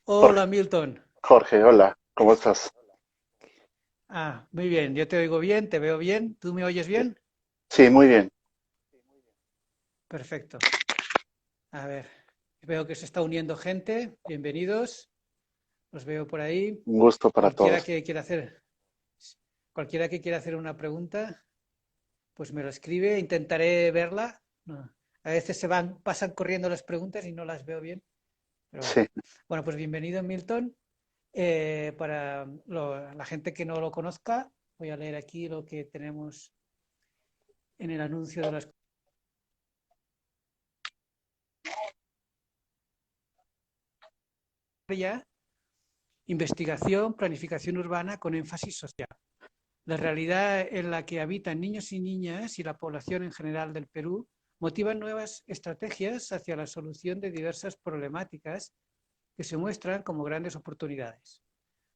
Jorge, Hola Milton. Jorge, hola, ¿cómo estás? Muy bien, yo te oigo bien, te veo bien, ¿tú me oyes bien? Sí, muy bien, Perfecto. A ver, veo que se está uniendo gente, bienvenidos, los veo por ahí. un gusto para Cualquiera todos. que quiera hacer, cualquiera que quiera hacer una pregunta, pues me lo escribe, intentaré verla. No, a veces pasan corriendo las preguntas y no las veo bien, pero bueno. Sí, Bueno, pues bienvenido Milton. Para la gente que no lo conozca, voy a leer aquí lo que tenemos en el anuncio de las ya. Investigación, planificación urbana con énfasis social. La realidad en la que habitan niños y niñas y la población en general del Perú motivan nuevas estrategias hacia la solución de diversas problemáticas que se muestran como grandes oportunidades.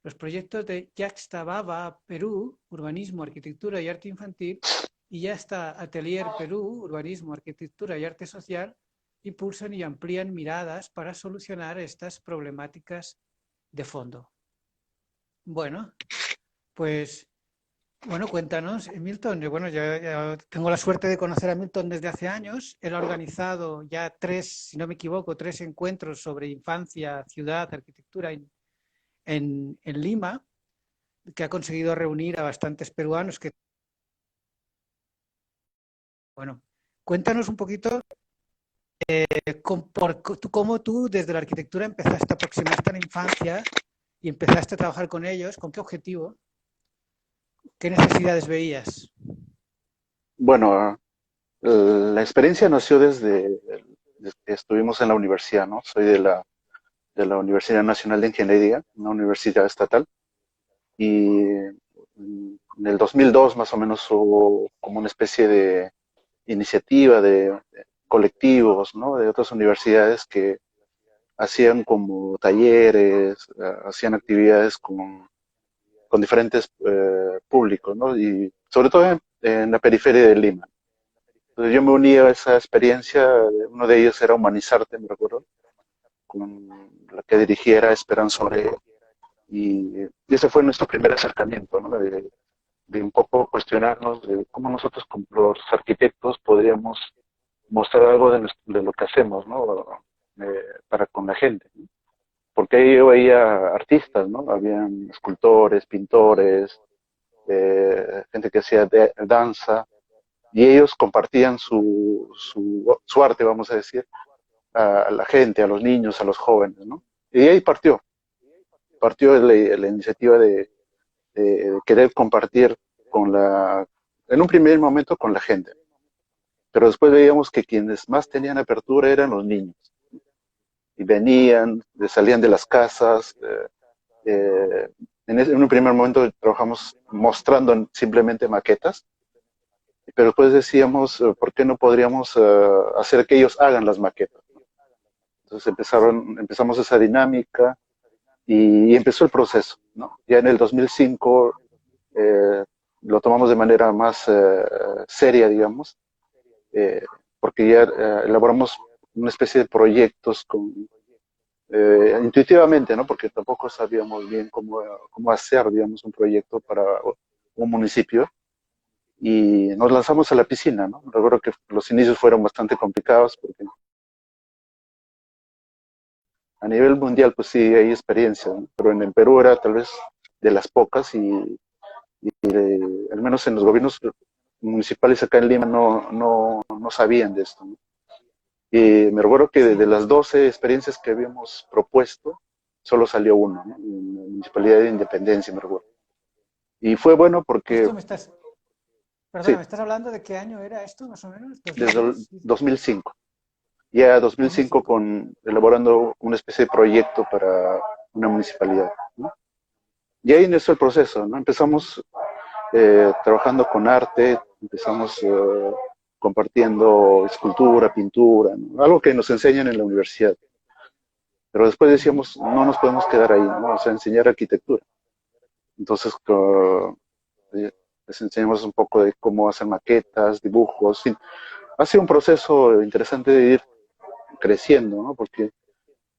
Los proyectos de Yaxta Baba Perú, Urbanismo, Arquitectura y Arte Infantil, y Yaxta Atelier Perú, Urbanismo, Arquitectura y Arte Social, impulsan y amplían miradas para solucionar estas problemáticas de fondo. Bueno, pues cuéntanos, Milton. Yo, ya tengo la suerte de conocer a Milton desde hace años. Él ha organizado ya tres, si no me equivoco, tres encuentros sobre infancia, ciudad, arquitectura en Lima, que ha conseguido reunir a bastantes peruanos que, bueno, cuéntanos un poquito cómo tú desde la arquitectura empezaste a aproximarte a la infancia y empezaste a trabajar con ellos, con qué objetivo, qué necesidades veías. bueno, la experiencia nació desde que estuvimos en la universidad, ¿no? Soy de la Universidad Nacional de Ingeniería, una universidad estatal, y en el 2002 más o menos hubo como una especie de iniciativa de colectivos, ¿no? De otras universidades que hacían como talleres, hacían actividades con diferentes públicos, ¿no? Y sobre todo en la periferia de Lima. Entonces yo me uní a esa experiencia, uno de ellos era Humanizarte, me recuerdo, con la que dirigiera Esperanza Orey, y ese fue nuestro primer acercamiento, ¿no? De un poco cuestionarnos de cómo nosotros como los arquitectos podríamos mostrar algo de lo que hacemos, ¿no? Para con la gente, ¿no? Porque ahí yo veía artistas, ¿no? Habían escultores, pintores, gente que hacía danza, y ellos compartían su arte, vamos a decir, a la gente, a los niños, a los jóvenes, ¿no? Y de ahí partió la iniciativa de querer compartir en un primer momento con la gente, pero después veíamos que quienes más tenían apertura eran los niños, y venían, salían de las casas, eh, en un primer momento trabajamos mostrando simplemente maquetas, pero después decíamos, ¿por qué no podríamos hacer que ellos hagan las maquetas? Entonces Sí. empezamos esa dinámica y empezó el proceso, ¿no? Ya en el 2005 lo tomamos de manera más seria, digamos, eh, porque ya elaboramos una especie de proyectos intuitivamente, ¿no? Porque tampoco sabíamos bien cómo hacer, digamos, un proyecto para un municipio, y nos lanzamos a la piscina, ¿no? Recuerdo que los inicios fueron bastante complicados porque a nivel mundial pues sí hay experiencia, ¿no? Pero en el Perú era tal vez de las pocas, al menos en los gobiernos municipales acá en Lima no sabían de esto, ¿no? Y me recuerdo que de Sí, las 12 experiencias que habíamos propuesto, solo salió uno, ¿no? En la Municipalidad de Independencia, me recuerdo. Y fue bueno porque, esto me estás, perdona, sí, ¿me estás hablando de qué año era esto, más o menos? desde el ¿2002? Dices. 2005. Ya 2005 2005. elaborando una especie de proyecto para una municipalidad, ¿no? Y ahí inició el proceso, ¿no? Empezamos trabajando con arte, empezamos compartiendo escultura, pintura, ¿no? Algo que nos enseñan en la universidad. Pero después Ujú. decíamos, no nos podemos quedar ahí, ¿no? O sea, enseñar arquitectura. Entonces, les enseñamos un poco de cómo hacer maquetas, dibujos. Ha sido un proceso interesante de ir creciendo, ¿no? Porque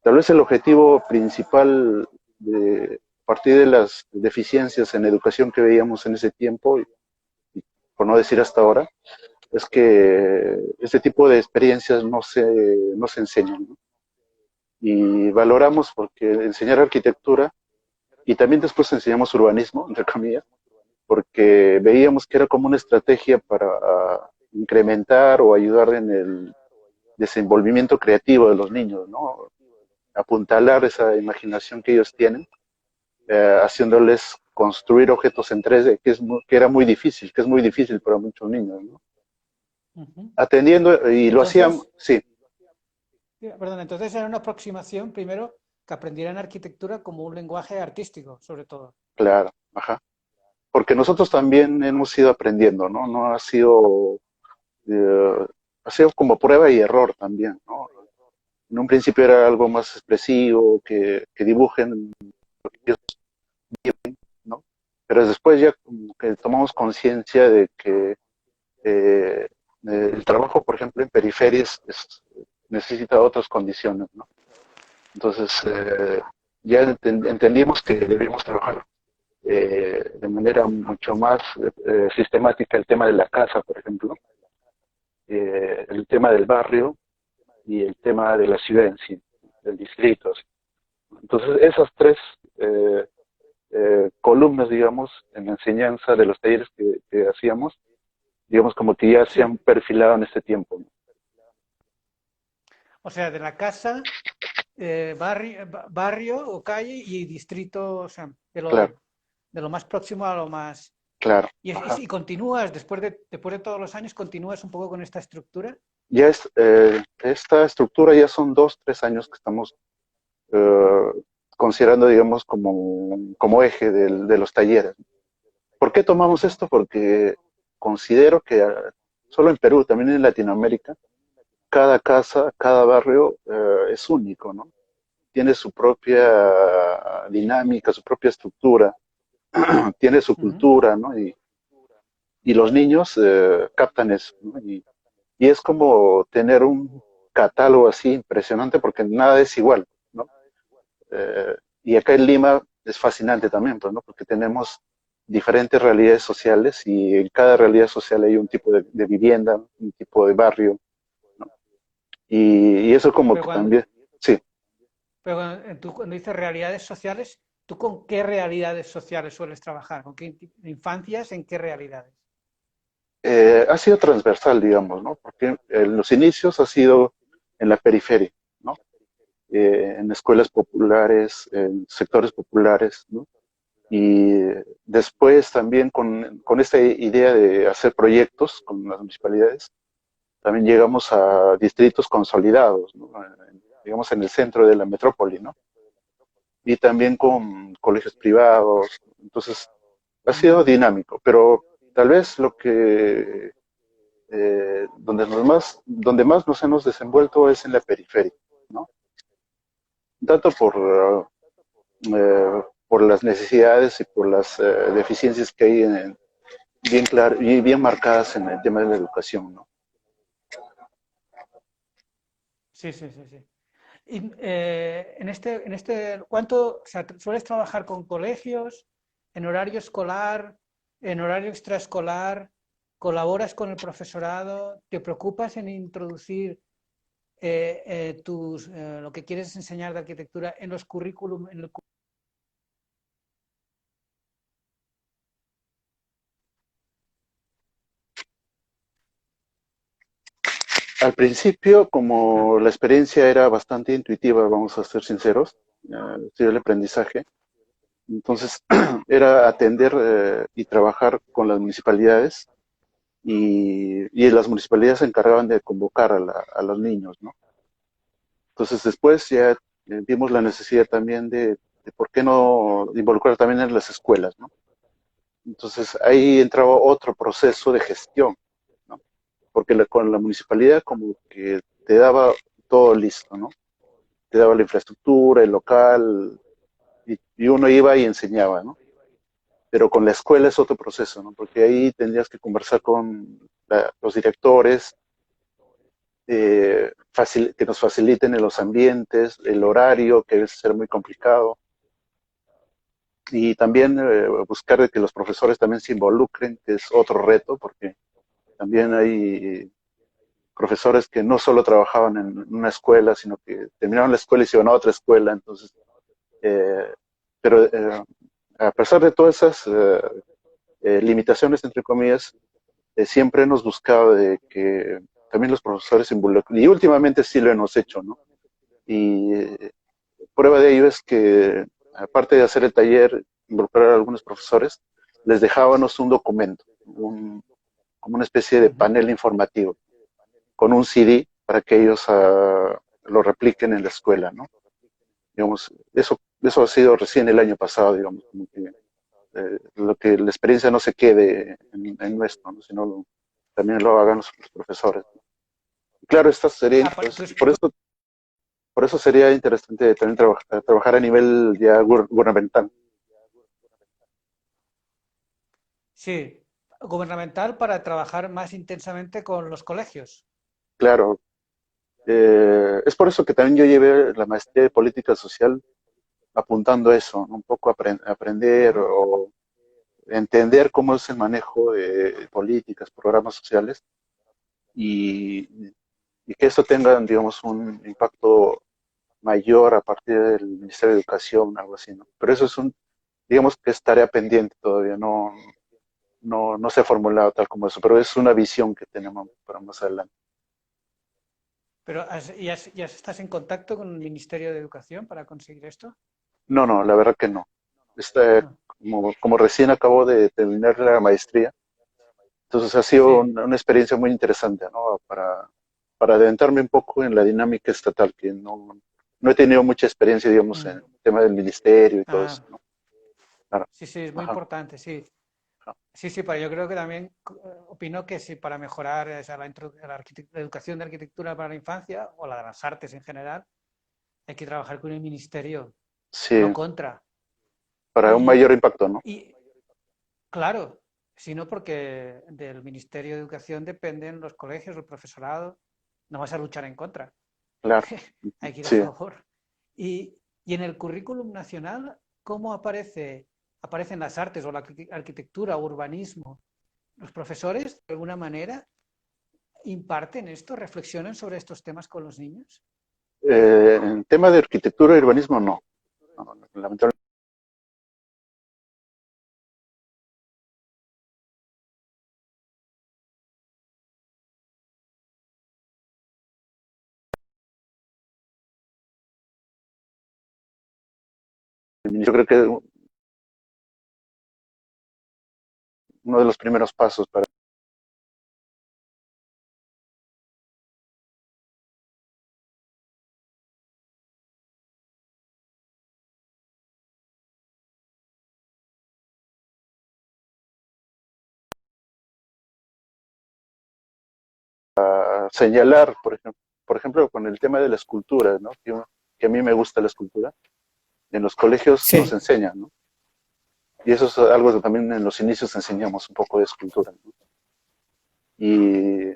Tal vez el objetivo principal de a partir de las deficiencias en educación que veíamos en ese tiempo, y por no decir hasta ahora, es que este tipo de experiencias no se enseñan, ¿no? Y valoramos porque enseñar arquitectura y también después enseñamos urbanismo, entre comillas, porque veíamos que era como una estrategia para incrementar o ayudar en el desenvolvimiento creativo de los niños, ¿no? Apuntalar esa imaginación que ellos tienen, haciéndoles construir objetos en 3D, que era muy difícil, que es muy difícil para muchos niños, ¿no? Ujú. Atendiendo, y lo hacían, Entonces, sí, perdón, entonces era una aproximación primero que aprendieran arquitectura como un lenguaje artístico, sobre todo. claro, ajá. Porque nosotros también hemos ido aprendiendo, ¿no? No eh, ha sido como prueba y error también, ¿no? En un principio era algo más expresivo, que dibujen, ¿no? Pero después ya como que tomamos conciencia de que eh, el trabajo, por ejemplo, en periferias necesita otras condiciones, ¿no? Entonces, ya entendimos que debíamos trabajar de manera mucho más sistemática el tema de la casa, por ejemplo, el tema del barrio y el tema de la ciudad en sí, del distrito. Entonces, esas tres eh, columnas, digamos, en la enseñanza de los talleres que hacíamos, digamos, como que ya se Sí. han perfilado en este tiempo, ¿no? O sea, de la casa, barrio o calle y distrito, o sea, Claro, de lo más próximo a lo más... claro. Y continúas, después de todos los años, continúas un poco con esta estructura. Ya esta estructura ya son 2, 3 años que estamos eh, considerando, digamos, como eje de los talleres. ¿Por qué tomamos Ujú, esto? Porque considero que solo en Perú, también en Latinoamérica, cada casa, cada barrio es único, ¿no? Tiene su propia dinámica, su propia estructura, tiene su ujú. cultura, ¿no? Y los niños captan eso, ¿no? Y es como tener un catálogo así impresionante porque nada es igual, ¿no? Y acá en Lima es fascinante también, pues, ¿no? Porque tenemos diferentes realidades sociales y en cada realidad social hay un tipo de vivienda, un tipo de barrio, ¿no? Y eso como Pero que cuando, también, sí, tú cuando dices realidades sociales, ¿tú con qué realidades sociales sueles trabajar? ¿Con qué infancias? ¿En qué realidades? ha sido transversal, digamos, ¿no? Porque en los inicios ha sido en la periferia, ¿no? En escuelas populares, en sectores populares, ¿no? Y después también con esta idea de hacer proyectos con las municipalidades, también llegamos a distritos consolidados, ¿no? Digamos en el centro de la metrópoli, ¿no? Y también con colegios privados. Entonces, ha sido Mm, dinámico, pero tal vez lo que donde más nos hemos desenvuelto es en la periferia, ¿no? Tanto por las necesidades y por las deficiencias que hay bien y bien marcadas en el tema de la educación, ¿no? sí, sí, sí, sí. Y, ¿cuánto, o sea, sueles trabajar con colegios, en horario escolar, en horario extraescolar, colaboras con el profesorado, te preocupas en introducir lo que quieres enseñar de arquitectura en los currículum, Al principio, como la experiencia era bastante intuitiva, vamos a ser sinceros, el aprendizaje, entonces era atender y trabajar con las municipalidades y las municipalidades se encargaban de convocar a los niños, ¿no? Entonces después ya vimos la necesidad también de por qué no involucrar también en las escuelas, ¿no? Entonces ahí entraba otro proceso de gestión, ¿no? Porque con la municipalidad como que te daba todo listo, ¿no? Te daba la infraestructura, el local, y uno iba y enseñaba, ¿no? Pero con la escuela es otro proceso, ¿no? Porque ahí tendrías que conversar con los directores, que nos faciliten en los ambientes, el horario, que debe ser muy complicado, y también buscar de que los profesores también se involucren, que es otro reto, porque también hay profesores que no solo trabajaban en una escuela, sino que terminaron la escuela y se iban a otra escuela, entonces, eh, pero a pesar de todas esas limitaciones, entre comillas, siempre hemos buscado de que también los profesores se involucren, y últimamente sí lo hemos hecho, ¿no? Y prueba de ello es que, aparte de hacer el taller, involucrar a algunos profesores, les dejábamos un documento, como una especie de Ujú. panel informativo, con un CD para que ellos lo repliquen en la escuela, ¿no? Digamos, eso ha sido recién el año pasado, digamos, como que, lo que la experiencia no se quede en nuestro, ¿no? Sino también lo hagan los profesores. Y claro, esta sería, Ah, pues, por eso sería interesante también trabajar a nivel ya gubernamental. sí, gubernamental para trabajar más intensamente con los colegios. Claro, es por eso que también yo llevé la maestría de política social apuntando a eso, ¿no? Un poco aprender Ajá. o entender cómo es el manejo de políticas, programas sociales y, y que eso tenga, digamos, un impacto mayor a partir del Ministerio de Educación, algo así, ¿no? Pero eso es digamos que es tarea pendiente todavía, no se ha formulado tal como eso, pero es una visión que tenemos para más adelante. Pero ¿ya estás en contacto con el Ministerio de Educación para conseguir esto? No, no, la verdad que no. Ah, Como recién acabo de terminar la maestría, entonces ha sido sí. una experiencia muy interesante, ¿no? Para adentrarme un poco en la dinámica estatal, que no he tenido mucha experiencia, digamos, en Mm. el tema del ministerio y todo eso, Ah, ¿no? Claro. sí, sí, es muy Ajá, importante, sí. ajá. Sí, sí, pero yo creo que también opino que sí, para mejorar esa, la educación de arquitectura para la infancia o la de las artes en general, hay que trabajar con el ministerio, Sí, no contra. para un Y, mayor impacto, ¿no? y claro, sino porque del Ministerio de Educación dependen los colegios, el profesorado, no vas a luchar en contra, Claro, hay que ir a sí. favor. Y en el currículum nacional, ¿cómo aparecen las artes o la arquitectura, urbanismo? ¿Los profesores, de alguna manera, imparten esto, reflexionan sobre estos temas con los niños? En tema de arquitectura y urbanismo, no. No, lamentablemente. Yo creo que uno de los primeros pasos para señalar, por ejemplo, con el tema de la escultura, ¿no? Que a mí me gusta la escultura, en los colegios nos Sí, enseñan, ¿no? Y eso es algo que también en los inicios enseñamos un poco de escultura, ¿no? Y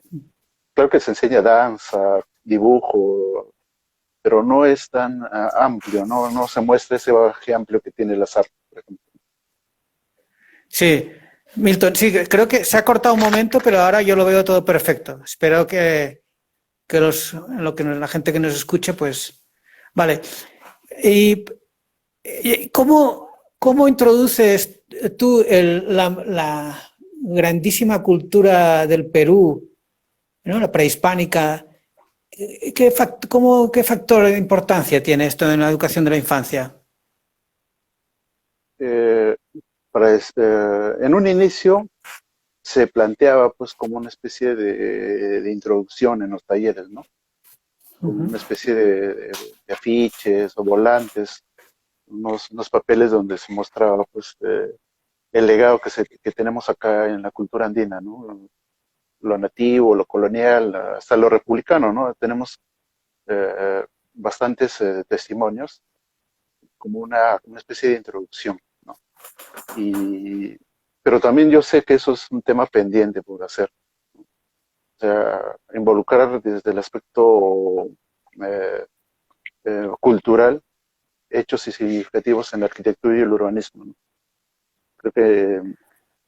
claro que se enseña danza, dibujo, pero no es tan amplio, no se muestra ese bagaje amplio que tiene las artes, por ejemplo. sí. Milton, sí, creo que se ha cortado un momento, pero ahora yo lo veo todo perfecto. Espero que la gente que nos escuche, pues, vale. ¿Y cómo introduces tú la grandísima cultura del Perú, ¿no? La prehispánica? ¿Qué factor de importancia tiene esto en la educación de la infancia? Eh, en un inicio se planteaba pues como una especie de introducción en los talleres, ¿no? Como Ujú. una especie de afiches o volantes, unos papeles donde se mostraba pues el legado que tenemos acá en la cultura andina, ¿no? Lo nativo, lo colonial, hasta lo republicano, ¿no? Tenemos bastantes testimonios como una especie de introducción, ¿no? Y, pero también yo sé que eso es un tema pendiente por hacer. sea, involucrar desde el aspecto eh, cultural hechos y significativos en la arquitectura y el urbanismo, ¿no? Creo que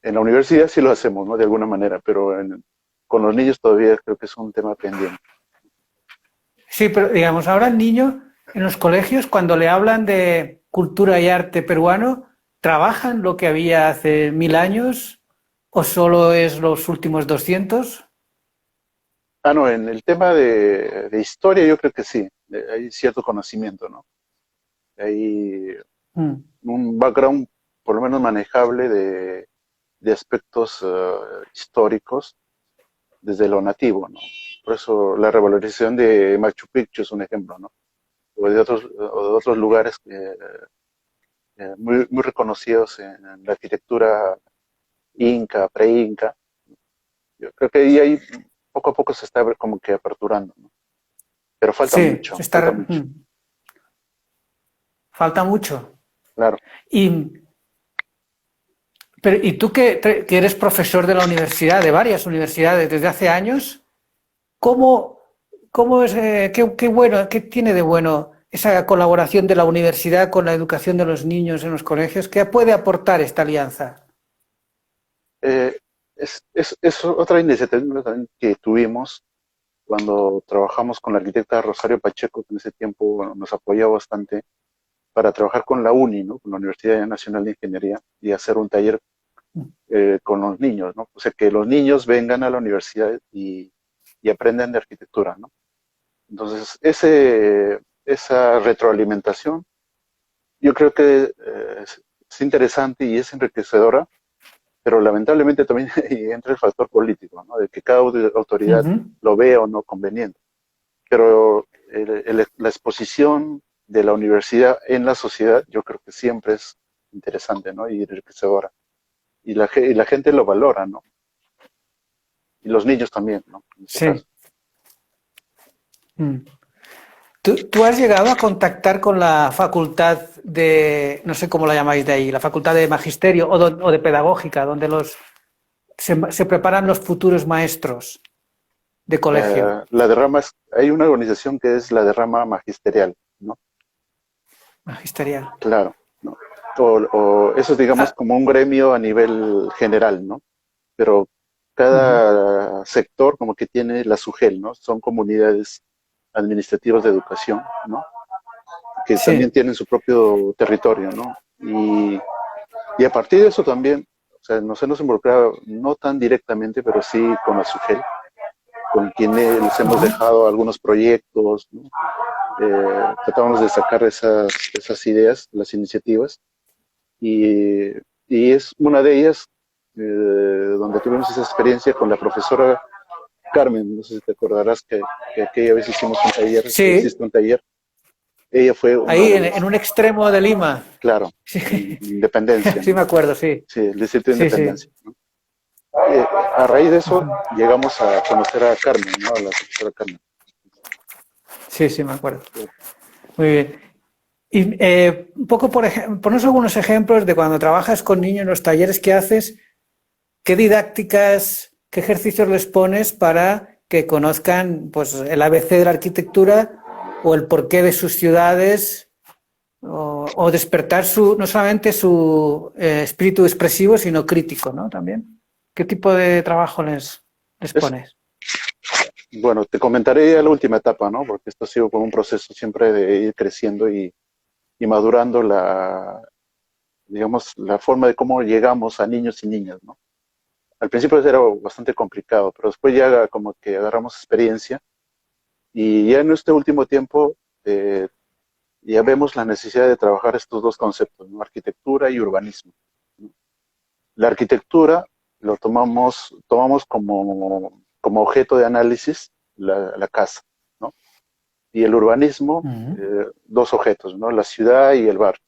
en la universidad sí lo hacemos, ¿no? De alguna manera, pero con los niños todavía creo que es un tema pendiente. Sí, pero digamos, ahora el niño en los colegios, cuando le hablan de cultura y arte peruano, ¿trabajan lo que había hace 1000 años o solo es los últimos 200? Ah, no, en el tema de historia yo creo que sí, hay cierto conocimiento, ¿no? Hay Mm. un background por lo menos manejable de aspectos históricos desde lo nativo, ¿no? Por eso la revalorización de Machu Picchu es un ejemplo, ¿no? O de otros lugares muy, muy reconocidos en la arquitectura inca, pre-inca. Yo creo que ahí poco a poco se está como que aperturando, ¿no? Pero Sí, se falta está, mucho, falta mucho. claro. Y, pero, ¿y tú que eres profesor de la universidad, de varias universidades desde hace años, cómo, cómo es, qué bueno, qué tiene de bueno esa colaboración de la universidad con la educación de los niños en los colegios? ¿Qué puede aportar esta alianza? Eh, es otra iniciativa también que tuvimos cuando trabajamos con la arquitecta Rosario Pacheco, que en ese tiempo bueno, nos apoyó bastante para trabajar con la UNI, ¿no? Con la Universidad Nacional de Ingeniería y hacer un taller con los niños, ¿no? O sea, que los niños vengan a la universidad y aprendan de arquitectura, ¿no? Entonces, esa retroalimentación yo creo que es interesante y es enriquecedora, pero lamentablemente también entra el factor político, ¿no? De que cada autoridad Ujú. lo vea o no conveniente. Pero la exposición de la universidad en la sociedad yo creo que siempre es interesante, ¿no? Y enriquecedora. Y la gente lo valora, ¿no? Y los niños también, ¿no? En este caso. Sí. Mm. ¿Tú has llegado a contactar con la facultad de, no sé cómo la llamáis de ahí, la facultad de magisterio o de pedagógica, donde se preparan los futuros maestros de colegio? La derrama hay una organización que es la derrama magisterial, ¿no? Magisterial. Claro, ¿no? O eso es, digamos, Ah, como un gremio a nivel general, ¿no? Pero ujú. cada sector como que tiene la SUGEL, ¿no? Son comunidades administrativas de educación, ¿no? Que también Sí. tienen su propio territorio, ¿no? Y a partir de eso también, o sea, nos hemos involucrado no tan directamente, pero sí con la SUGEL, con quienes les hemos Ujú. dejado algunos proyectos, ¿no? Tratamos de sacar esas ideas, las iniciativas, y, y es una de ellas donde tuvimos esa experiencia con la profesora Carmen, no sé si te acordarás que aquella vez hicimos un taller, que Sí, hiciste un taller, ella fue uno ahí de los, en un extremo de Lima. claro, Sí, en Independencia, sí ¿no? me acuerdo, sí. Sí, el distrito de Sí, sí. Independencia, ¿no? A raíz de eso Ujú. llegamos a conocer a Carmen, ¿no? A la profesora Carmen. Sí, sí, me acuerdo. Muy bien. Y un poco, ponos algunos ejemplos de cuando trabajas con niños en los talleres que haces, qué didácticas, qué ejercicios les pones para que conozcan pues, el ABC de la arquitectura o el porqué de sus ciudades o despertar no solamente su espíritu expresivo, sino crítico, ¿no? También. ¿Qué tipo de trabajo les Es, pones? bueno, te comentaré ya la última etapa, ¿no? Porque esto ha sido como un proceso siempre de ir creciendo y madurando digamos, la forma de cómo llegamos a niños y niñas, ¿no? Al principio era bastante complicado, pero después ya como que agarramos experiencia y ya en este último tiempo ya vemos la necesidad de trabajar estos dos conceptos, ¿no? Arquitectura y urbanismo, ¿no? La arquitectura tomamos como objeto de análisis la casa, ¿no? Y el urbanismo, Ujú. dos objetos, ¿no? La ciudad y el barrio.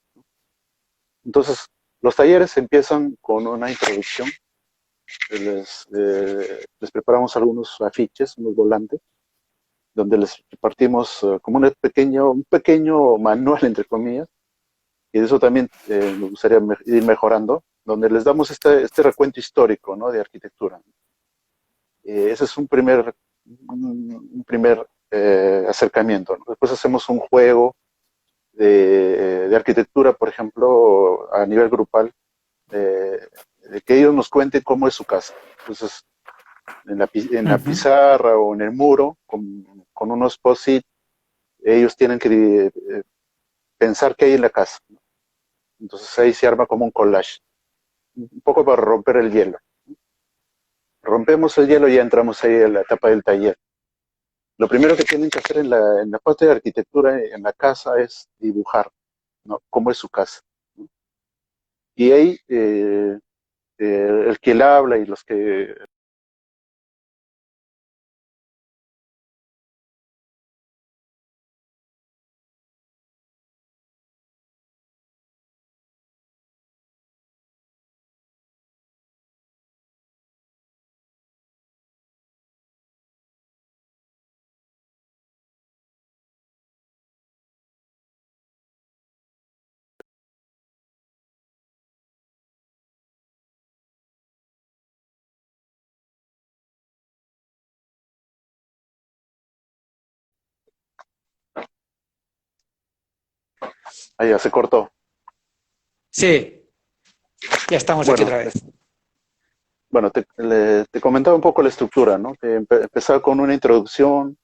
Entonces, los talleres empiezan con una introducción, les preparamos algunos afiches, unos volantes, donde les repartimos como un pequeño manual, entre comillas, y de eso también me gustaría ir mejorando, donde les damos este recuento histórico, ¿no? De arquitectura. Ese es un primer acercamiento, ¿no? Después hacemos un juego de arquitectura, por ejemplo, a nivel grupal, de que ellos nos cuenten cómo es su casa. Entonces, en la Ujú. pizarra o en el muro, con unos post-it, ellos tienen que pensar qué hay en la casa. Entonces ahí se arma como un collage, un poco para romper el hielo. Rompemos el hielo y ya entramos ahí en la etapa del taller. Lo primero que tienen que hacer en la parte de arquitectura en la casa es dibujar, ¿no? Cómo es su casa, ¿no? Y ahí el que la habla y los que... Ah, ya se cortó. Sí, ya estamos aquí Bueno, otra vez. bueno, te comentaba un poco la estructura, ¿no? Que empezaba con una introducción,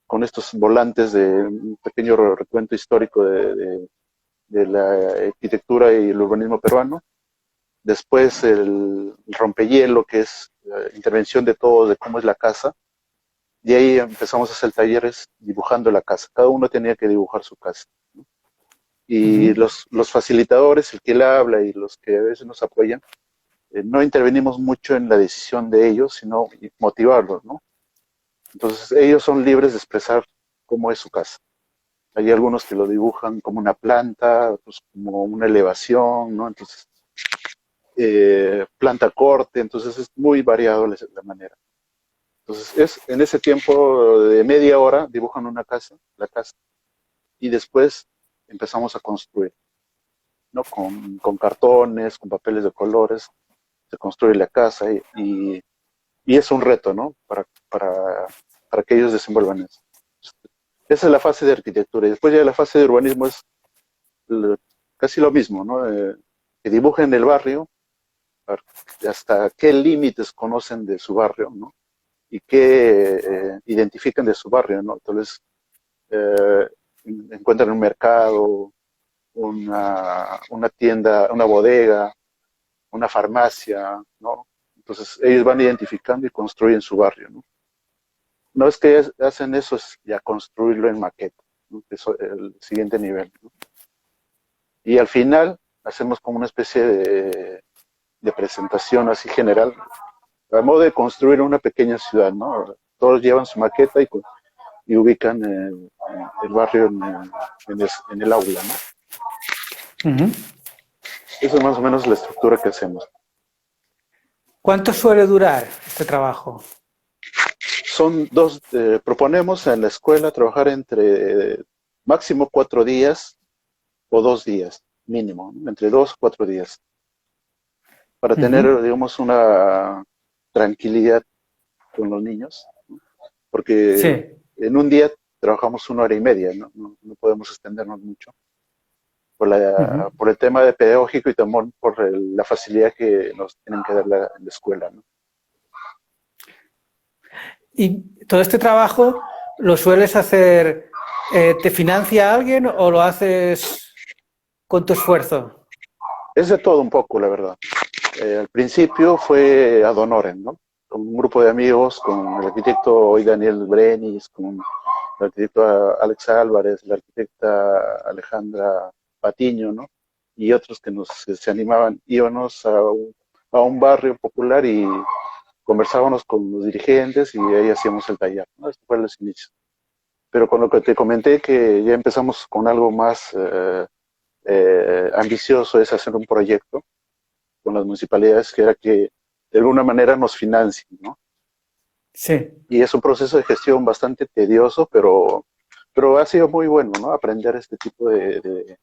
con estos volantes de un pequeño recuento histórico de la arquitectura y el urbanismo peruano. Después el rompehielo, que es la intervención de todos, de cómo es la casa. Y ahí empezamos a hacer talleres dibujando la casa. Cada uno tenía que dibujar su casa. Y Ujú. los facilitadores, el que la habla y los que a veces nos apoyan, no intervenimos mucho en la decisión de ellos, sino motivarlos, ¿no? Entonces ellos son libres de expresar cómo es su casa. Hay algunos que lo dibujan como una planta, otros como una elevación, ¿no? Entonces, planta corte, entonces es muy variado la manera. Entonces, en ese tiempo de media hora dibujan una casa, la casa, y después empezamos a construir, ¿no? Con cartones, con papeles de colores, se construye la casa y es un reto, ¿no? Para que ellos desenvuelvan eso. Esa es la fase de arquitectura. Y después ya la fase de urbanismo es l- casi lo mismo, ¿no? Que dibujen el barrio, hasta qué límites conocen de su barrio, ¿no? Y qué identifican de su barrio, ¿no? Entonces, eh, encuentran un mercado, una tienda, una bodega, una farmacia, ¿no? Entonces, ellos van identificando y construyen su barrio, ¿no? Una vez que hacen eso, es ya construirlo en maqueta, ¿no? Que es el siguiente nivel, ¿no? Y al final hacemos como una especie de presentación así general, a modo de construir una pequeña ciudad, ¿no? Todos llevan su maqueta y ubican el barrio en el aula, ¿no? Ujú. Esa es más o menos la estructura que hacemos. ¿Cuánto suele durar este trabajo? Proponemos en la escuela trabajar entre máximo 4 días o 2 días, mínimo, ¿no? Entre 2 o 4 días, para Ujú. tener, digamos, una tranquilidad con los niños, ¿no? Porque Sí. en un día trabajamos 1 hora y media, ¿no? No podemos extendernos mucho Ujú. por el tema de pedagógico y también por la facilidad que nos tienen que dar la escuela, ¿no? ¿Y todo este trabajo lo sueles hacer, te financia alguien o lo haces con tu esfuerzo? Es de todo un poco, la verdad. Al principio fue ad honorem, ¿no? Con un grupo de amigos, con el arquitecto hoy Daniel Brenis, con el arquitecto Alex Álvarez, la arquitecta Alejandra Patiño, ¿no? Y otros que se animaban, íbamos a un barrio popular y conversábamos con los dirigentes y ahí hacíamos el taller, ¿no? Esto fue los inicios. Pero con lo que te comenté que ya empezamos con algo más ambicioso, es hacer un proyecto con las municipalidades, que era que de alguna manera nos financien, ¿no? Sí, Y es un proceso de gestión bastante tedioso, pero ha sido muy bueno, ¿no? Aprender este tipo de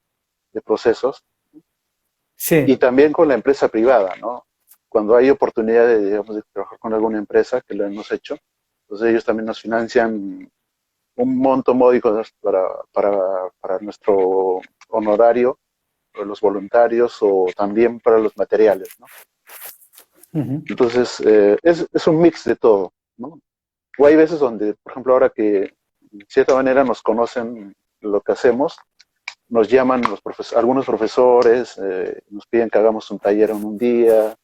procesos. Y sí. también con la empresa privada, ¿no? cuando hay oportunidad de, digamos, de trabajar con alguna empresa, que lo hemos hecho, entonces ellos también nos financian un monto módico, ¿no?, para nuestro honorario, para los voluntarios o también para los materiales, ¿no? Ujú. Entonces, es un mix de todo, ¿no? O hay veces donde, por ejemplo, ahora que de cierta manera nos conocen lo que hacemos, nos llaman algunos profesores, nos piden que hagamos un taller en un día,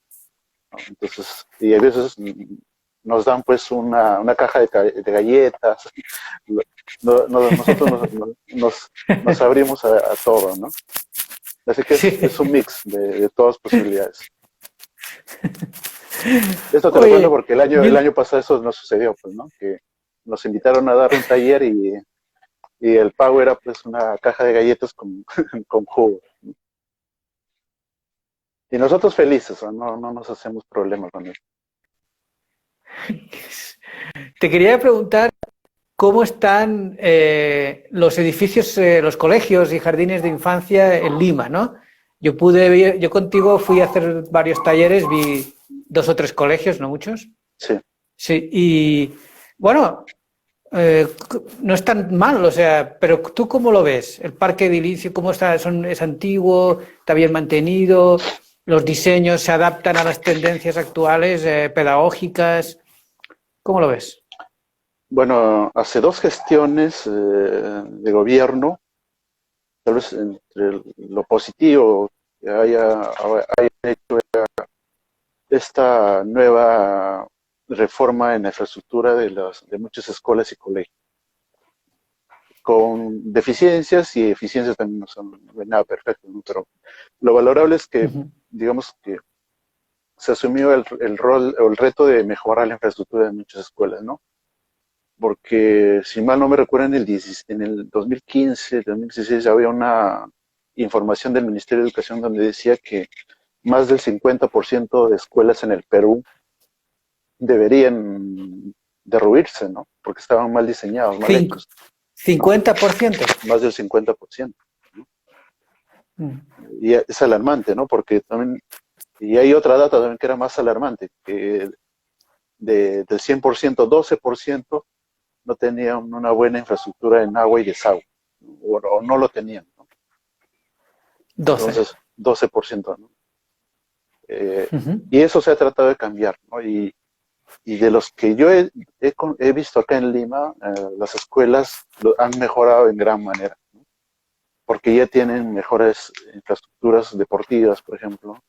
¿no? Entonces, y a veces nos dan pues una caja de galletas. Nosotros nos abrimos a todo, ¿no? Así que es un Sí. mix de todas posibilidades. Esto te lo cuento Oye, porque el yo, año pasado eso no sucedió, pues, ¿no? Que nos invitaron a dar un taller y el pago era pues una caja de galletas con, con jugo. Y nosotros felices, no nos hacemos problemas con eso. te quería preguntar cómo están los edificios, los colegios y jardines de infancia en Lima, ¿no? Yo contigo fui a hacer varios talleres, vi 2 o 3 colegios, no muchos. Sí. Sí, y bueno, no es tan mal, o sea, pero ¿tú cómo lo ves? El parque edilicio, ¿cómo está? ¿Es antiguo? ¿Está bien mantenido? ¿Los diseños se adaptan a las tendencias actuales, pedagógicas? ¿Cómo lo ves? Bueno, hace dos gestiones de gobierno, tal vez entre lo positivo que haya hecho esta nueva reforma en la infraestructura de muchas escuelas y colegios, con deficiencias y eficiencias también no son nada perfecto, ¿no? Pero lo valorable es que, Ujú. digamos que se asumió el rol o el reto de mejorar la infraestructura de muchas escuelas, ¿no? Porque si mal no me recuerdo, en el 2015, 2016 había una información del Ministerio de Educación donde decía que más del 50% de escuelas en el Perú deberían derruirse, ¿no? Porque estaban mal diseñados, mal Cinco- hechos, ¿no? 50%. Más del 50%, ¿no? Mm. Y es alarmante, ¿no? Porque también, y hay otra data también que era más alarmante, que del 100%, 12% no tenían una buena infraestructura en agua y desagüe, ¿no? O no lo tenían, ¿no? 12. Entonces, 12%, ¿no? Eh, Ujú. y eso se ha tratado de cambiar, ¿no? Y de los que yo he visto acá en Lima, las escuelas han mejorado en gran manera, ¿no? Porque ya tienen mejores infraestructuras deportivas, por ejemplo.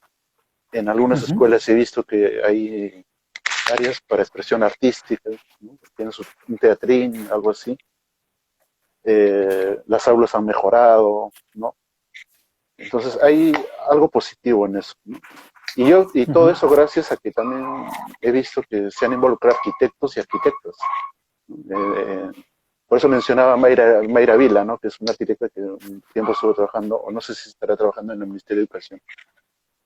En algunas Ujú. escuelas he visto que hay áreas para expresión artística, ¿no? Tienen un teatrín, algo así. Las aulas han mejorado, ¿no? Entonces hay algo positivo en eso, ¿no? Y todo Ujú. eso gracias a que también he visto que se han involucrado arquitectos y arquitectas, ¿no? Por eso mencionaba a Mayra Vila, ¿no? Que es una arquitecta que un tiempo estuvo trabajando, o no sé si estará trabajando en el Ministerio de Educación.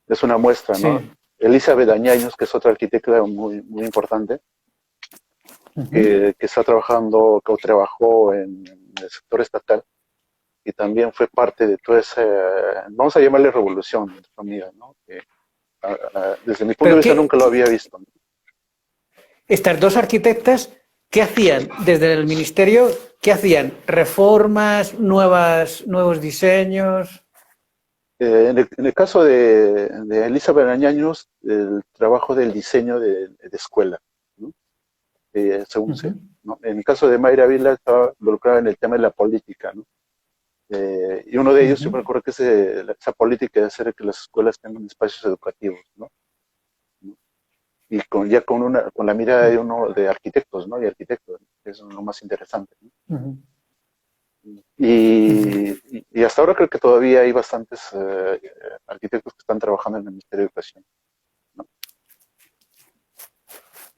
Es una muestra, ¿no? Sí. Elizabeth Añaños, que es otra arquitecta muy importante, Ujú. que está trabajando, que trabajó en el sector estatal y también fue parte de toda esa, vamos a llamarle revolución, entre amigas, ¿no? Que desde mi punto de Pero vista nunca lo había visto, ¿no? estas dos arquitectas, ¿qué hacían desde el ministerio? ¿Qué hacían? ¿Reformas, nuevos diseños? En el caso de Elizabeth Añaños, el trabajo del diseño de escuela, ¿no? Según sé, Ujú. ¿no? En el caso de Mayra Vila estaba involucrada en el tema de la política, ¿no? Y uno de ellos, yo Ujú. me acuerdo que es esa política de hacer que las escuelas tengan espacios educativos, ¿no? Y ya con la mirada de uno de arquitectos, ¿no? Y arquitectos, ¿no? Que es lo más interesante, ¿no? Ujú. Ujú. Y hasta ahora creo que todavía hay bastantes arquitectos que están trabajando en el Ministerio de Educación, ¿no?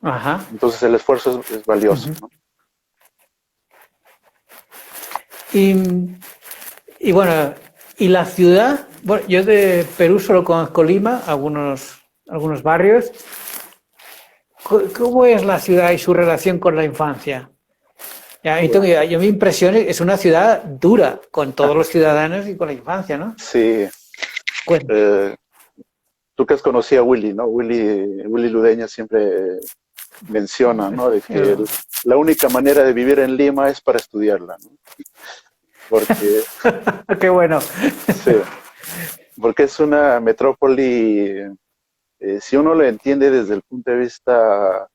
Ajá. Entonces el esfuerzo es valioso, Ujú. ¿no? Y, y bueno, ¿y la ciudad? Bueno, yo de Perú solo conozco Lima, algunos barrios. ¿Cómo es la ciudad y su relación con la infancia? Ya, yo mi impresión es una ciudad dura con todos los ciudadanos y con la infancia, ¿no? Sí, Bueno. eh, tú que has conocido a Willy, ¿no? Willy Ludeña siempre menciona, ¿no? De que la única manera de vivir en Lima es para estudiarla, ¿no? Porque, Qué bueno. sí, porque es una metrópoli, si uno lo entiende desde el punto de vista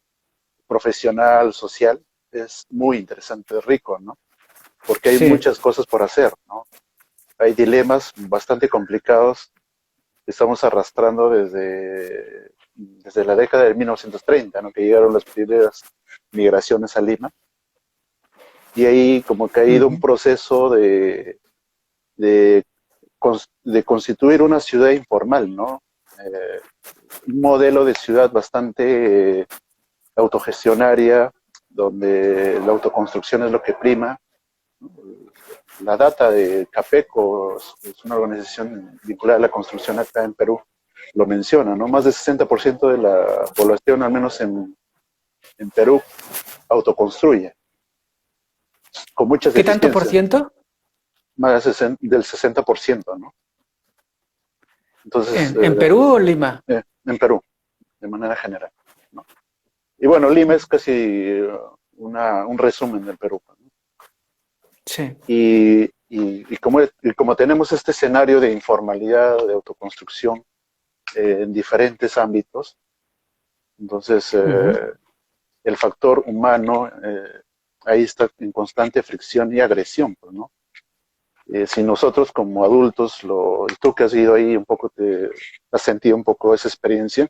profesional, social, es muy interesante, rico, ¿no? Porque hay Sí, muchas cosas por hacer, ¿no? Hay dilemas bastante complicados que estamos arrastrando desde la década de 1930, ¿no? Que llegaron las primeras migraciones a Lima. Y ahí como que ha ido un proceso de, de constituir una ciudad informal, ¿no? Eh, un modelo de ciudad bastante autogestionaria, donde la autoconstrucción es lo que prima. La data de CAPECO, es una organización vinculada a la construcción acá en Perú, lo menciona, ¿no? Más del 60% de la población, al menos en Perú, autoconstruye, con muchas ¿qué tanto por deficiencias, ciento? más del 60%, ¿no? Entonces, En Perú o en Lima? en Perú, de manera general, ¿no? Y bueno, Lima es casi un resumen del Perú, ¿no? Sí. Y como tenemos este escenario de informalidad, de autoconstrucción en diferentes ámbitos, entonces el factor humano ahí está en constante fricción y agresión, pues, ¿no? Si nosotros como adultos, y tú que has ido ahí un poco, te has sentido un poco esa experiencia,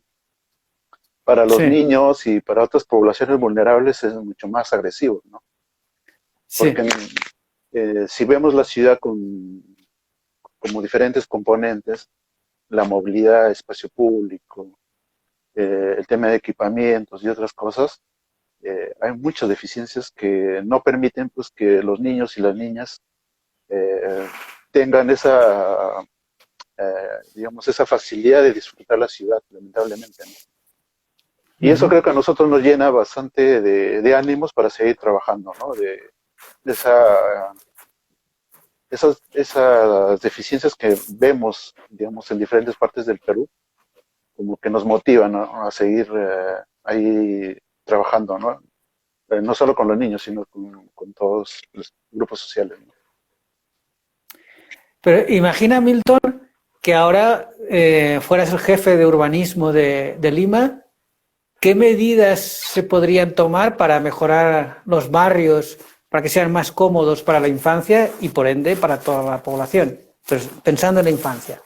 para los Sí, niños y para otras poblaciones vulnerables es mucho más agresivo, ¿no? Porque sí. si vemos la ciudad como diferentes componentes, la movilidad, espacio público, el tema de equipamientos y otras cosas, hay muchas deficiencias que no permiten pues que los niños y las niñas eh, tengan digamos, esa facilidad de disfrutar la ciudad, lamentablemente, ¿no? Y eso creo que a nosotros nos llena bastante de ánimos para seguir trabajando, ¿no? De esas deficiencias que vemos, digamos, en diferentes partes del Perú, como que nos motivan, ¿no? A seguir ahí trabajando, ¿no? No solo con los niños, sino con todos los grupos sociales, ¿no? Pero imagina, Milton, que ahora fueras el jefe de urbanismo de Lima. ¿Qué medidas se podrían tomar para mejorar los barrios, para que sean más cómodos para la infancia y, por ende, para toda la población? Entonces, pensando en la infancia,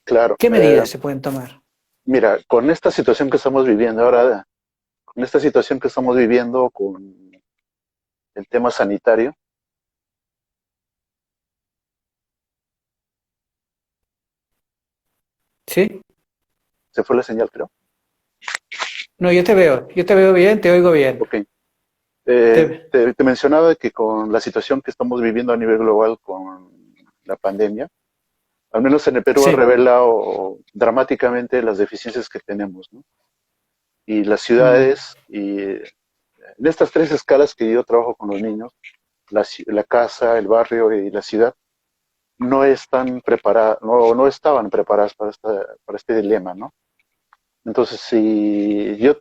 Claro. ¿qué medidas se pueden tomar? Mira, con esta situación que estamos viviendo ahora, con esta situación que estamos viviendo con el tema sanitario, ¿Sí? se fue la señal, creo. No, yo te veo bien, te oigo bien. Ok. Te- Te mencionaba que con la situación que estamos viviendo a nivel global con la pandemia, al menos en el Perú ha sí. revelado dramáticamente las deficiencias que tenemos, ¿no? Y las Mm. ciudades, y en estas tres escalas que yo trabajo con los niños, la casa, el barrio y la ciudad, no están preparadas, no estaban preparadas para este dilema, ¿no? Entonces, si yo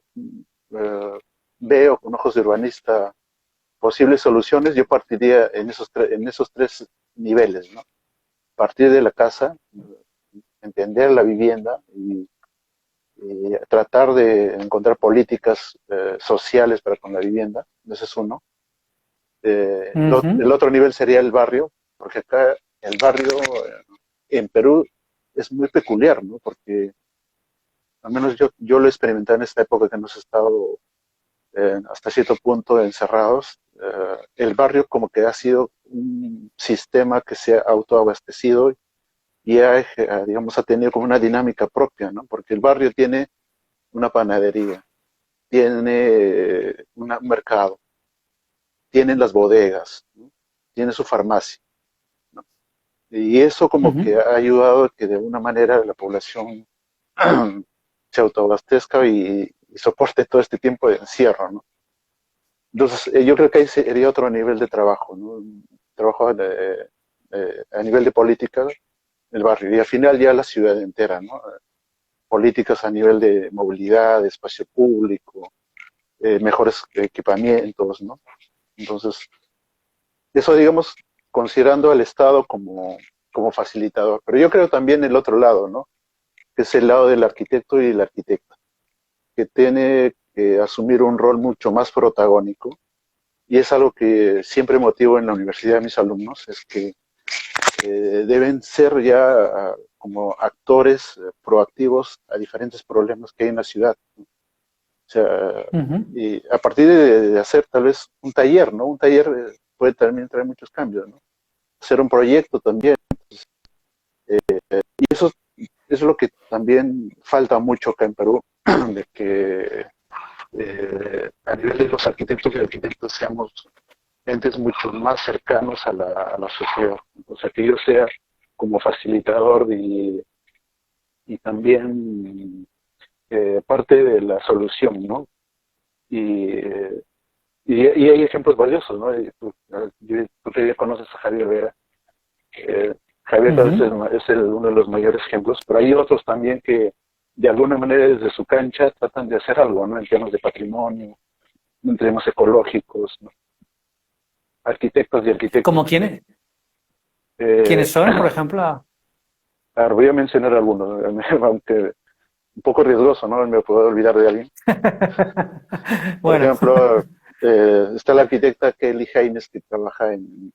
eh, veo con ojos de urbanista posibles soluciones, yo partiría en esos tres niveles, ¿no? Partir de la casa, entender la vivienda y tratar de encontrar políticas sociales para con la vivienda, ese es uno. El Ujú. otro nivel sería el barrio, porque acá el barrio en Perú es muy peculiar, ¿no? Porque al menos yo lo he experimentado en esta época que hemos estado hasta cierto punto encerrados. El barrio como que ha sido un sistema que se ha autoabastecido y digamos, ha tenido como una dinámica propia, ¿no? Porque el barrio tiene una panadería, tiene un mercado, tiene las bodegas, ¿no? Tiene su farmacia, ¿no? Y eso como que Ujú. ha ayudado a que de alguna manera la población se autoabastezca y soporte todo este tiempo de encierro, ¿no? Entonces, yo creo que ahí sería otro nivel de trabajo, ¿no? Un trabajo a nivel de política, el barrio, y al final ya la ciudad entera, ¿no? políticas a nivel de movilidad, de espacio público, mejores equipamientos, ¿no? Entonces, eso, digamos, considerando al Estado como facilitador. Pero yo creo también el otro lado, ¿no? Que es el lado del arquitecto y la arquitecta, que tiene que asumir un rol mucho más protagónico. Y es algo que siempre motivo en la universidad a mis alumnos, es que deben ser ya como actores proactivos a diferentes problemas que hay en la ciudad. O sea, Ujú. y a partir de hacer tal vez un taller, ¿no? Un taller puede también traer muchos cambios, ¿no? Hacer un proyecto también. Y eso es lo que también falta mucho acá en Perú, de que a nivel de los arquitectos y arquitectas seamos entes mucho más cercanos a la sociedad. O sea, que yo sea como facilitador y también parte de la solución, ¿no? Y, y hay ejemplos valiosos, ¿no? Y tú que ya conoces a Javier Vera. Javier tal vez Ujú. es uno de los mayores ejemplos, pero hay otros también que de alguna manera desde su cancha tratan de hacer algo, ¿no? En temas de patrimonio, en temas ecológicos, ¿no? Arquitectos y ¿Cómo arquitectas. quiénes? Eh, ¿Quiénes son, por ejemplo? a ver, voy a mencionar algunos, aunque un poco riesgoso, ¿no? Me puedo olvidar de alguien. Por Bueno. ejemplo, está la arquitecta Kelly Haynes, que trabaja en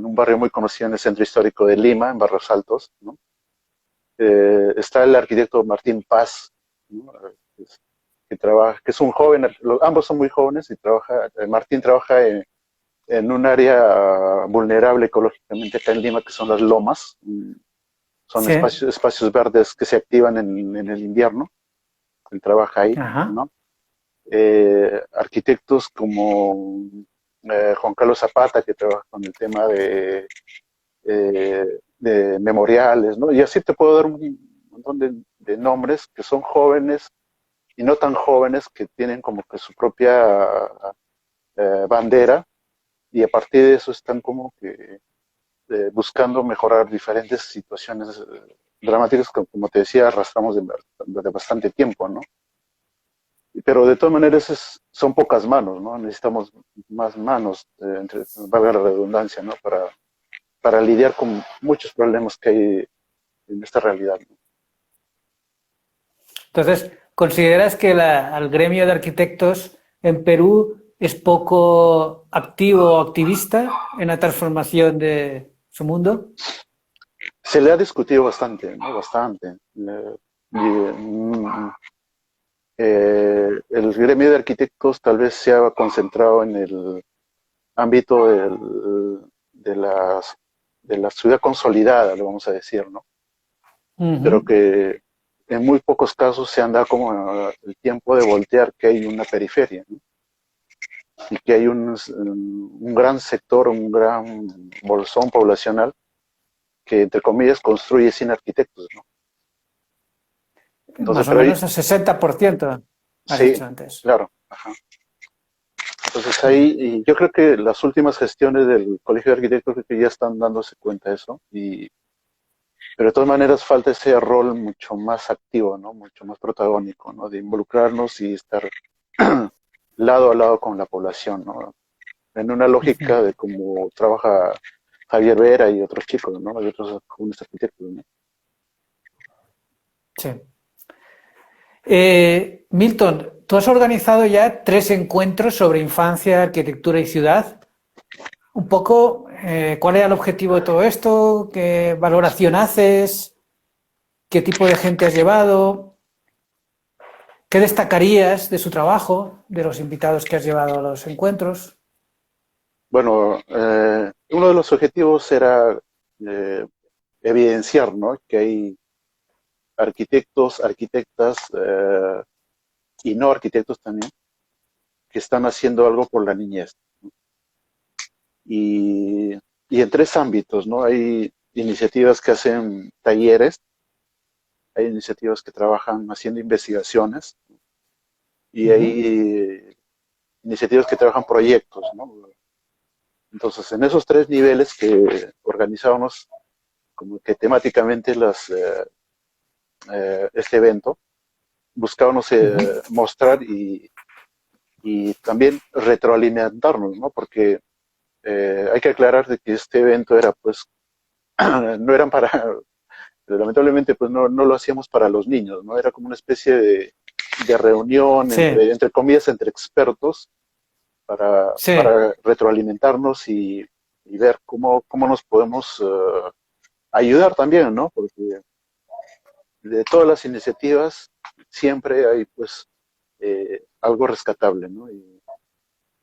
un barrio muy conocido en el centro histórico de Lima, en Barrios Altos, ¿no? Está el arquitecto Martín Paz, ¿no? Que trabaja, que es un joven, ambos son muy jóvenes y Martín trabaja en un área vulnerable ecológicamente acá en Lima, que son las lomas. Son Sí. espacios verdes que se activan en el invierno. Él trabaja ahí, Ajá. ¿no? Arquitectos como Juan Carlos Zapata, que trabaja con el tema de memoriales, ¿no? Y así te puedo dar un montón de nombres que son jóvenes y no tan jóvenes, que tienen como que su propia bandera, y a partir de eso están como que buscando mejorar diferentes situaciones dramáticas que, como te decía, arrastramos de bastante tiempo, ¿no? Pero de todas maneras son pocas manos, ¿no? Necesitamos más manos, valga la redundancia, ¿no? Para lidiar con muchos problemas que hay en esta realidad, ¿no? Entonces, ¿consideras que al gremio de arquitectos en Perú es poco activo o activista en la transformación de su mundo? Se le ha discutido bastante, ¿no? Bastante. El gremio de arquitectos tal vez se ha concentrado en el ámbito de la ciudad consolidada, lo vamos a decir, ¿no? Pero Ujú. que en muy pocos casos se han dado como el tiempo de voltear que hay una periferia, ¿no? Y que hay un gran sector, un gran bolsón poblacional que, entre comillas, construye sin arquitectos, ¿no? Entonces, Más o pero menos el 60%, has sí, dicho antes. claro. Ajá. Entonces ahí, y yo creo que las últimas gestiones del Colegio de Arquitectos creo que ya están dándose cuenta de eso, pero de todas maneras falta ese rol mucho más activo, ¿no? Mucho más protagónico, ¿no? De involucrarnos y estar lado a lado con la población, ¿no? En una Ujú. lógica de cómo trabaja Javier Vera y otros chicos, ¿no? Y otros jóvenes arquitectos, ¿no? Sí. Milton, tú has organizado ya 3 encuentros sobre infancia, arquitectura y ciudad. Un poco, ¿cuál era el objetivo de todo esto? ¿Qué valoración haces? ¿Qué tipo de gente has llevado? ¿Qué destacarías de su trabajo, de los invitados que has llevado a los encuentros? Bueno, uno de los objetivos era eh, evidenciar, ¿no? Que hay arquitectos, arquitectas y no arquitectos también, que están haciendo algo por la niñez. Y, y en tres ámbitos, ¿no? Hay iniciativas que hacen talleres, hay iniciativas que trabajan haciendo investigaciones y Ujú. hay iniciativas que trabajan proyectos, ¿no? Entonces, en esos tres niveles que organizábamos como que temáticamente este evento, buscábamos mostrar y también retroalimentarnos, ¿no? Porque hay que aclarar de que este evento era, pues, no eran para, lamentablemente, pues no lo hacíamos para los niños, ¿no? Era como una especie de reunión Sí, entre comillas, entre expertos sí. para retroalimentarnos y ver cómo nos podemos ayudar también, ¿no? Porque de todas las iniciativas siempre hay, pues, algo rescatable, ¿no? Y,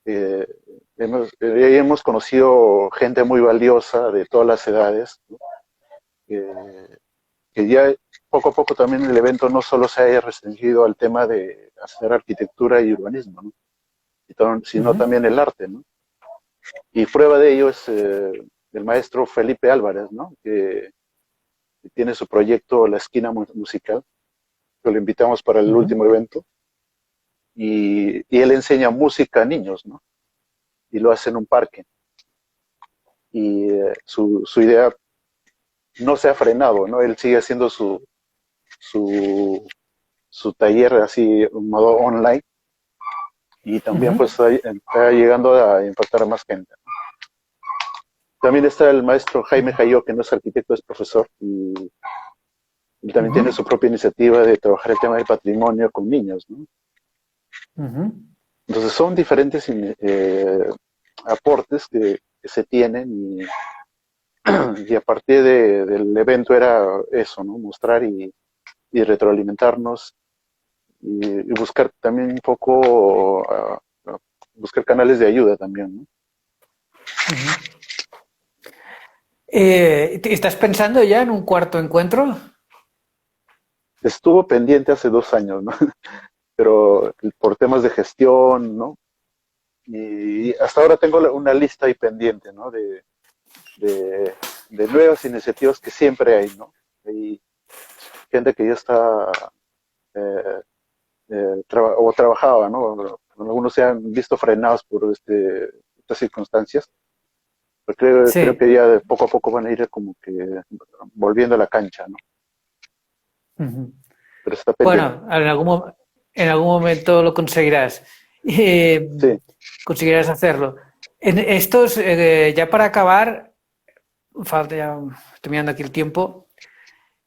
eh, hemos conocido gente muy valiosa de todas las edades, ¿no? que, que ya poco a poco también el evento no solo se haya restringido al tema de hacer arquitectura y urbanismo, ¿no? Sino Ujú, también el arte, ¿no? Y prueba de ello es el maestro Felipe Álvarez, ¿no? Que tiene su proyecto La Esquina Musical, que lo invitamos para el ujú. último evento, y él enseña música a niños, ¿no? Y lo hace en un parque. Y su idea no se ha frenado, ¿no? Él sigue haciendo su, su taller así en modo online y también Ujú, pues está llegando a impactar a más gente. También está el maestro Jaime Jayo, que no es arquitecto, es profesor, y también tiene ujú, su propia iniciativa de trabajar el tema del patrimonio con niños, ¿no? ujú, Entonces son diferentes aportes que se tienen y a partir del evento era eso, ¿no? Mostrar y retroalimentarnos y buscar también un poco, buscar canales de ayuda también, ¿no? ujú. ¿Estás pensando ya en un cuarto encuentro? Estuvo pendiente hace 2 años, ¿no? Pero por temas de gestión, ¿no? Y hasta ahora tengo una lista ahí pendiente, ¿no? De, de nuevas iniciativas que siempre hay, ¿no? Hay gente que ya está eh, o trabajaba, ¿no? Algunos se han visto frenados por estas circunstancias, pero creo Sí. que ya de poco a poco van a ir como que volviendo a la cancha, ¿no? Ujú. Pero está pendiente. Bueno, en algún momento lo conseguirás. Eh, Sí, conseguirás hacerlo. En estos, ya para acabar, falta ya, estoy mirando aquí el tiempo,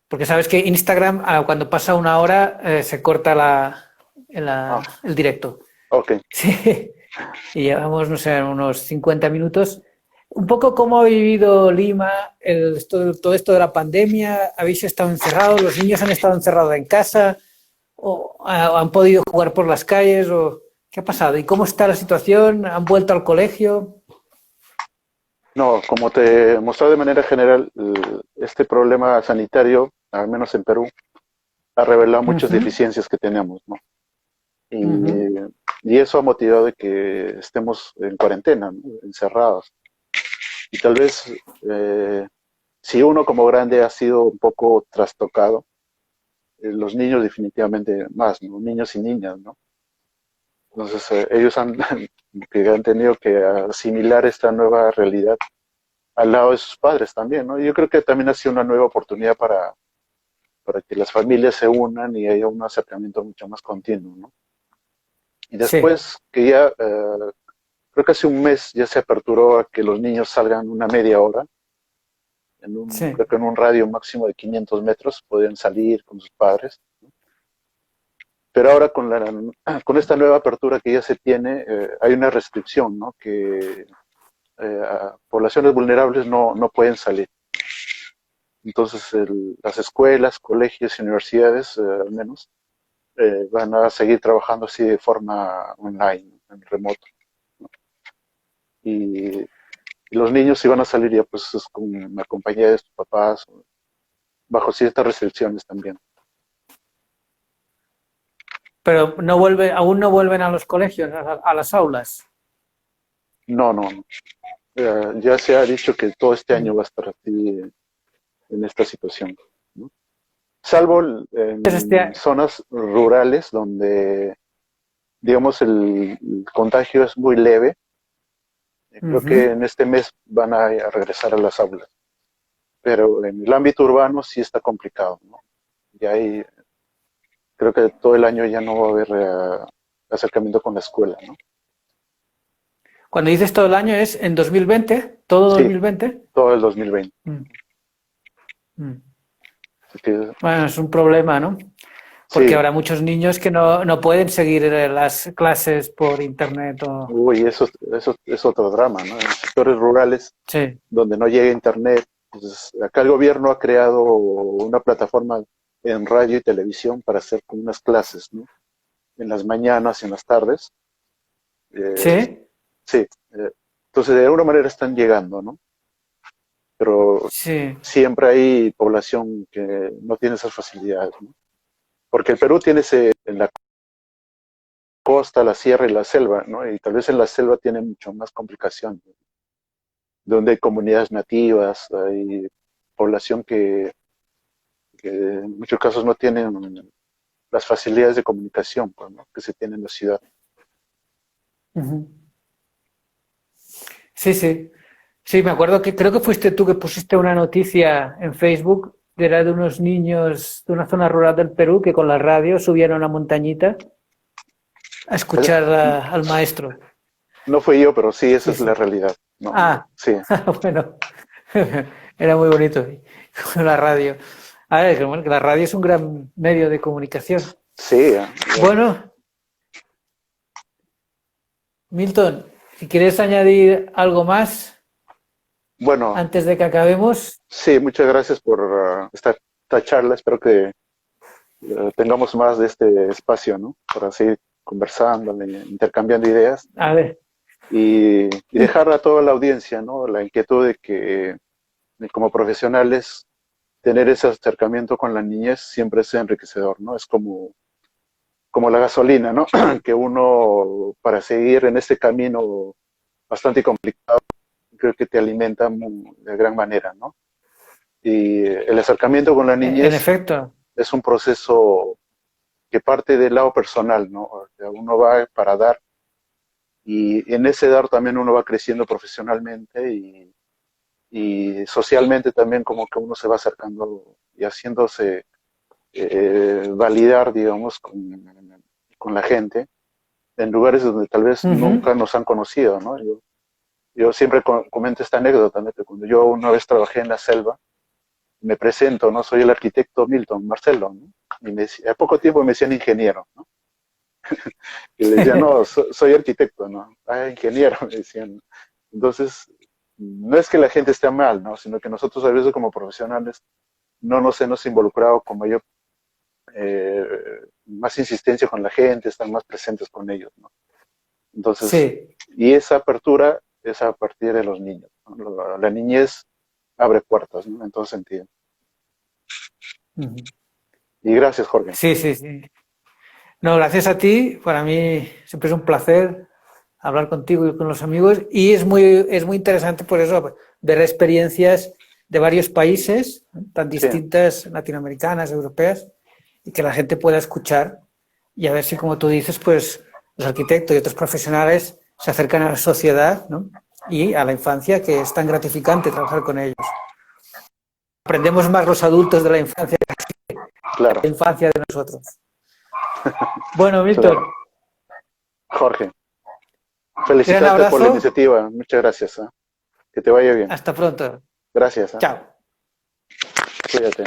porque sabes que Instagram, cuando pasa una hora, se corta ah, el directo. ok. Sí. Y llevamos, no sé, unos 50 minutos. Un poco cómo ha vivido Lima todo esto de la pandemia. ¿Habéis estado encerrados? ¿Los niños han estado encerrados en casa? ¿O han podido jugar por las calles? ¿O qué ha pasado? ¿Y cómo está la situación? ¿Han vuelto al colegio? No, como te mostré de manera general, este problema sanitario, al menos en Perú, ha revelado muchas Ujú, deficiencias que tenemos, ¿no? ujú, Y, y eso ha motivado de que estemos en cuarentena, ¿no? Encerrados. Y tal vez si uno como grande ha sido un poco trastocado, los niños definitivamente más, ¿no? Niños y niñas, ¿no? Entonces ellos que han tenido que asimilar esta nueva realidad al lado de sus padres también, ¿no? Y yo creo que también ha sido una nueva oportunidad para que las familias se unan y haya un acercamiento mucho más continuo, ¿no? Y sí, después que ya, creo que hace un mes ya se aperturó a que los niños salgan una media hora, sí. creo que en un radio máximo de 500 metros, podían salir con sus padres. Pero ahora con esta nueva apertura que ya se tiene, hay una restricción, ¿no? Que poblaciones vulnerables no pueden salir. Entonces, las escuelas, colegios y universidades, al menos, van a seguir trabajando así de forma online, en remoto. Y, y los niños si van a salir ya pues es con la compañía de sus papás, bajo ciertas restricciones también. Pero aún no vuelven a los colegios, a las aulas. No, no, no. Ya se ha dicho que todo este año va a estar así en esta situación, ¿no? Salvo en Este, zonas rurales donde, digamos, el contagio es muy leve. Creo que ujú. en este mes van a regresar a las aulas, pero en el ámbito urbano sí está complicado, ¿no? Y ahí creo que todo el año ya no va a haber acercamiento con la escuela, ¿no? Cuando dices todo el año es en 2020, todo Sí, 2020. todo el 2020. Mm, mm. Así que, Bueno, es un problema, ¿no? Porque sí, habrá muchos niños que no pueden seguir las clases por internet o... uy, eso es otro drama, ¿no? En sectores rurales Sí, donde no llega internet, pues acá el gobierno ha creado una plataforma en radio y televisión para hacer como unas clases, ¿no? En las mañanas y en las tardes. Eh, sí, sí, entonces de alguna manera están llegando, ¿no? Pero sí. siempre hay población que no tiene esas facilidades, ¿no? Porque el Perú tiene en la costa, la sierra y la selva, ¿no? Y tal vez en la selva tiene mucho más complicación, donde hay comunidades nativas, hay población que en muchos casos no tienen las facilidades de comunicación, pues, ¿no? Que se tienen en la ciudad. Ujú. Sí, sí. Sí, me acuerdo que creo que fuiste tú que pusiste una noticia en Facebook, era de unos niños de una zona rural del Perú que con la radio subían a una montañita a escuchar al maestro. No fui yo, pero sí, esa Sí, es la sí. realidad. No, Ah, sí, bueno, era muy bonito la radio. A ver, que bueno, que la radio es un gran medio de comunicación. sí, Bueno, Milton, si quieres añadir algo más bueno, antes de que acabemos. sí, muchas gracias por esta charla. Espero que tengamos más de este espacio, ¿no? Para seguir conversando, intercambiando ideas A ver. y dejar a toda la audiencia, ¿no? La inquietud de que como profesionales tener ese acercamiento con la niñez siempre es enriquecedor, ¿no? Es como la gasolina, ¿no? Que uno para seguir en este camino bastante complicado, creo que te alimenta de gran manera, ¿no? Y el acercamiento con la En niñez efecto. es un proceso que parte del lado personal, ¿no? O sea, uno va para dar y en ese dar también uno va creciendo profesionalmente y socialmente también como que uno se va acercando y haciéndose validar, digamos, con la gente en lugares donde tal vez Ujú. nunca nos han conocido, ¿no? Yo siempre comento esta anécdota, ¿no? Que cuando yo una vez trabajé en la selva, me presento, ¿no? Soy el arquitecto Milton Marcelo, ¿no? Y a poco tiempo me decían ingeniero, ¿no? Y le decía, no, soy arquitecto, ¿no? Ah, ingeniero, me decían. Entonces, no es que la gente esté mal, ¿no? Sino que nosotros a veces como profesionales no nos hemos involucrado con mayor, más insistencia con la gente, están más presentes con ellos, ¿no? Entonces, Sí. y esa apertura es a partir de los niños, ¿no? La niñez abre puertas, ¿no? En todo sentido. Ujú. Y gracias, Jorge. Sí, sí, sí. No, gracias a ti. Para mí siempre es un placer hablar contigo y con los amigos. Y es muy interesante por eso ver experiencias de varios países, ¿no? Tan Sí, distintas, latinoamericanas, europeas, y que la gente pueda escuchar y a ver si, como tú dices, pues los arquitectos y otros profesionales se acercan a la sociedad, ¿no? Y a la infancia, que es tan gratificante trabajar con ellos. Aprendemos más los adultos de claro, la infancia de nosotros. Bueno, claro. Milton, Jorge, gran felicitarte por la abrazo. iniciativa. Muchas gracias. ¿Eh? Que te vaya bien. Hasta pronto. Gracias. ¿Eh? Chao. Cuídate.